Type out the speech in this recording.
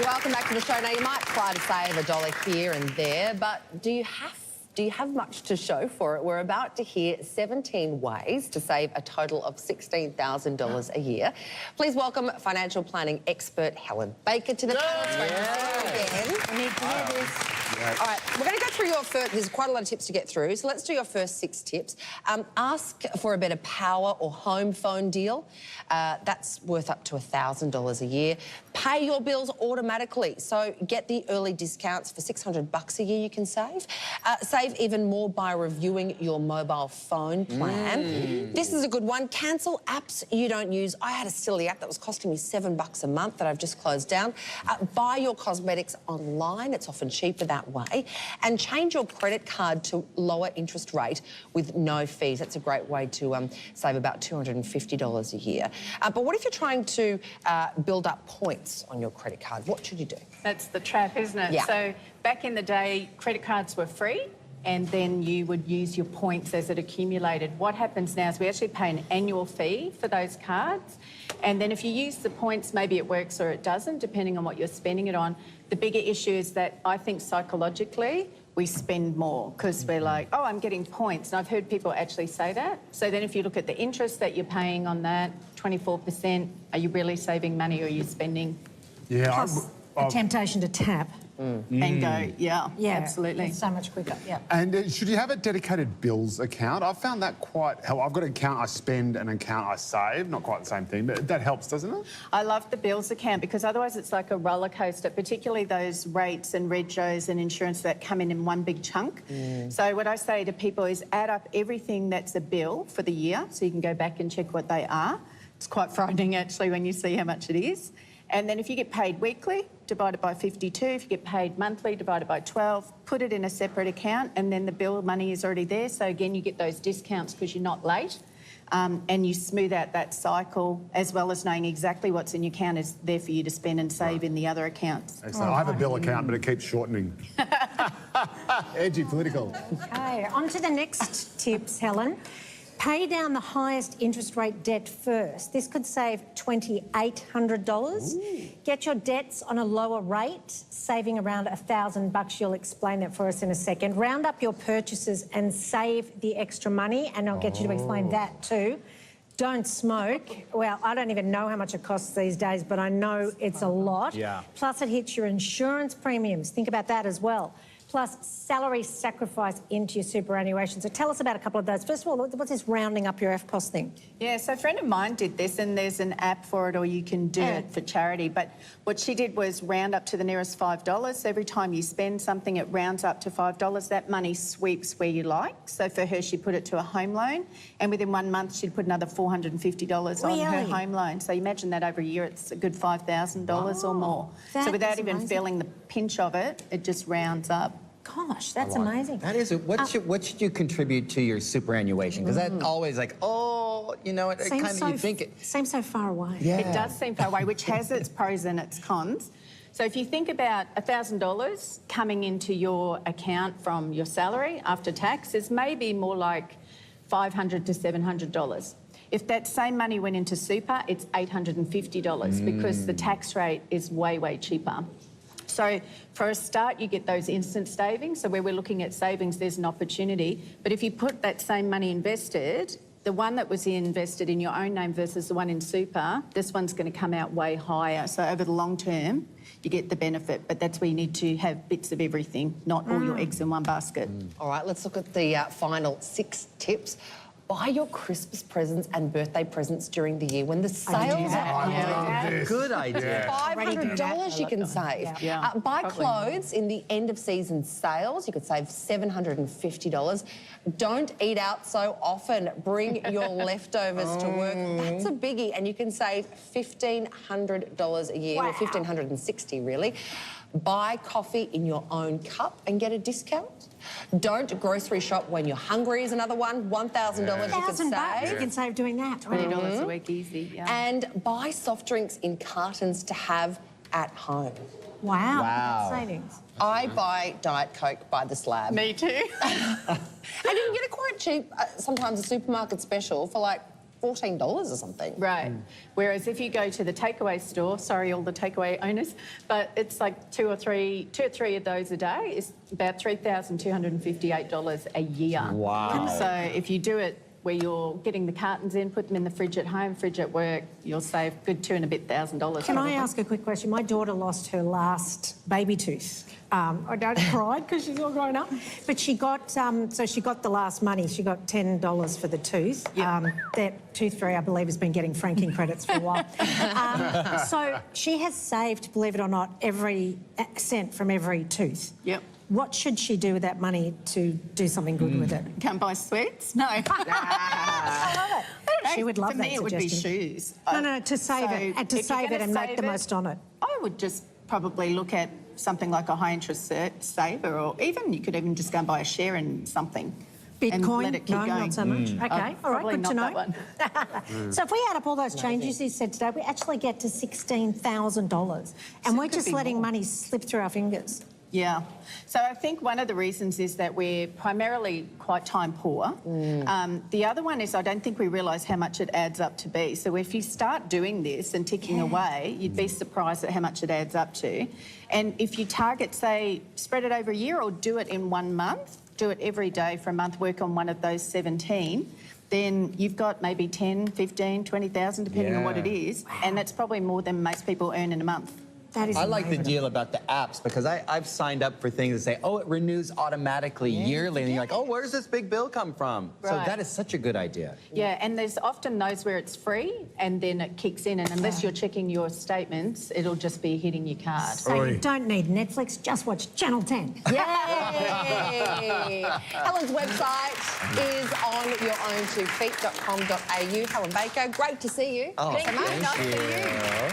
Welcome back to the show. Now, you might try to save $1 here and there, but do you have much to show for it? We're about to hear 17 ways to save a total of $16,000 a year. Please welcome financial planning expert Helen Baker to the panel. Again. I need to hear this. All right, we're going to go through your first. There's quite a lot of tips to get through, so let's do your first 6 tips. Ask for a better power or home phone deal. That's worth up to $1,000 a year. Pay your bills automatically, so get the early discounts for $600 a year you can save. Save even more by reviewing your mobile phone plan. This is a good one. Cancel apps you don't use. I had a silly app that was costing me $7 a month that I've just closed down. Buy your cosmetics online. It's often cheaper that way. And change your credit card to lower interest rate with no fees. That's a great way to save about $250 a year. But what if you're trying to build up points on your credit card? What should you do? That's the trap, isn't it? Yeah. So back in the day, credit cards were free and then you would use your points as it accumulated. What happens now is we actually pay an annual fee for those cards. And then if you use the points, maybe it works or it doesn't, depending on what you're spending it on. The bigger issue is that I think psychologically, we spend more because we're like, oh, I'm getting points. And I've heard people actually say that. So then if you look at the interest that you're paying on that, 24%, are you really saving money or are you spending? Yeah, Plus the temptation to tap. And go, yeah, absolutely. It's so much quicker, yeah. And should you have a dedicated bills account? I've found that quite helpful. I've got an account I spend and an account I save. Not quite the same thing, but that helps, doesn't it? I love the bills account because otherwise it's like a roller coaster, particularly those rates and regos and insurance that come in one big chunk. So what I say to people is add up everything that's a bill for the year so you can go back and check what they are. It's quite frightening actually when you see how much it is. And then if you get paid weekly, divide it by 52. If you get paid monthly, divide it by 12. Put it in a separate account and then the bill money is already there. So again, you get those discounts because you're not late. And you smooth out that cycle as well as knowing exactly what's in your account is there for you to spend and save in the other accounts. Excellent. I have a bill account, but it keeps shortening. Edgy, political. Okay, on to the next tips, Helen. Pay down the highest interest rate debt first. This could save $2,800. Get your debts on a lower rate, saving around $1,000. You'll explain that for us in a second. Round up your purchases and save the extra money, and I'll get you to explain that too. Don't smoke. Well, I don't even know how much it costs these days, but I know it's a lot. Yeah. Plus, it hits your insurance premiums. Think about that as well. Plus salary sacrifice into your superannuation. So tell us about a couple of those. First of all, what's this rounding up your FCOS thing? Yeah, so a friend of mine did this and there's an app for it or you can do it for charity. But what she did was round up to the nearest $5. So every time you spend something, it rounds up to $5. That money sweeps where you like. So for her, she put it to a home loan and within 1 month, she'd put another $450 on her home loan. So you imagine that over a year, it's a good $5,000 or more. So without even feeling the pinch of it, it just rounds up. Gosh, that's amazing. That is it. What should you contribute to your superannuation? Because that's always like, oh, you know, it kind of you think it seems so far away. Yeah. It does seem far away, which has its pros and its cons. So if you think about $1,000 coming into your account from your salary after tax, is maybe more like $500 to $700. If that same money went into super, it's $850 because the tax rate is way, way cheaper. So for a start, you get those instant savings. So where we're looking at savings, there's an opportunity. But if you put that same money invested, the one that was invested in your own name versus the one in super, this one's going to come out way higher. So over the long term, you get the benefit. But that's where you need to have bits of everything, not all your eggs in one basket. All right, let's look at the final 6 tips. Buy your Christmas presents and birthday presents during the year when the sales are good idea. $500 you can save. Buy clothes in the end of season sales. You could save $750. Don't eat out so often. Bring your leftovers to work. That's a biggie, and you can save $1,500 a year, or $1,560 really. Buy coffee in your own cup and get a discount. Don't grocery shop when you're hungry is another one. $1,000 you could save. You can save doing that. $20 a week easy, And buy soft drinks in cartons to have at home. Wow. Savings. I buy Diet Coke by the slab. Me too. And you can get it quite cheap, sometimes a supermarket special for like $14 or something. Right. Whereas if you go to the takeaway store, sorry, all the takeaway owners, but it's like two or three of those a day is about $3,258 a year. Wow. So if you do it where you're getting the cartons in, put them in the fridge at home, fridge at work, you'll save good $2,000 and a bit. Can I ask a quick question? My daughter lost her last baby tooth. I don't cry because she's all grown up, but she got so she got the last money. She got $10 for the tooth. Yep. That tooth fairy, I believe, has been getting franking credits for a while. So she has saved, believe it or not, every cent from every tooth. Yep. What should she do with that money to do something good with it? Can't buy sweets? No. I love it. She would love For that me, it would be suggestion. shoes. No, to save it, and to if you're save it gonna and make save the it, most on it. I would just probably look at something like a high-interest saver, or even you could even just go and buy a share in something. And Bitcoin? let it keep No, going. not so much. Okay, all right, Probably good to not know. that one. So if we add up all those changes you said today, we actually get to $16,000. And it we're could just be letting more. money slip through our fingers. Yeah. So I think one of the reasons is that we're primarily quite time poor. The other one is I don't think we realise how much it adds up to be. So if you start doing this and ticking away, you'd be surprised at how much it adds up to. And if you target, say, spread it over a year or do it in 1 month, do it every day for a month, work on one of those 17, then you've got maybe 10, 15, 20,000, depending on what it is. And that's probably more than most people earn in a month. That is I like the amazing. deal about the apps because I've signed up for things that say, oh, it renews automatically yearly. And you're like, oh, where's this big bill come from? So Right. that is such a good idea. Yeah, and there's often those where it's free and then it kicks in, and unless you're checking your statements, it'll just be hitting your card. So you don't need Netflix, just watch Channel 10. Yay! Helen's website is on your own 2feet.com.au. Helen Baker, great to see you. Oh, Thank you. thank Nice to you. see you.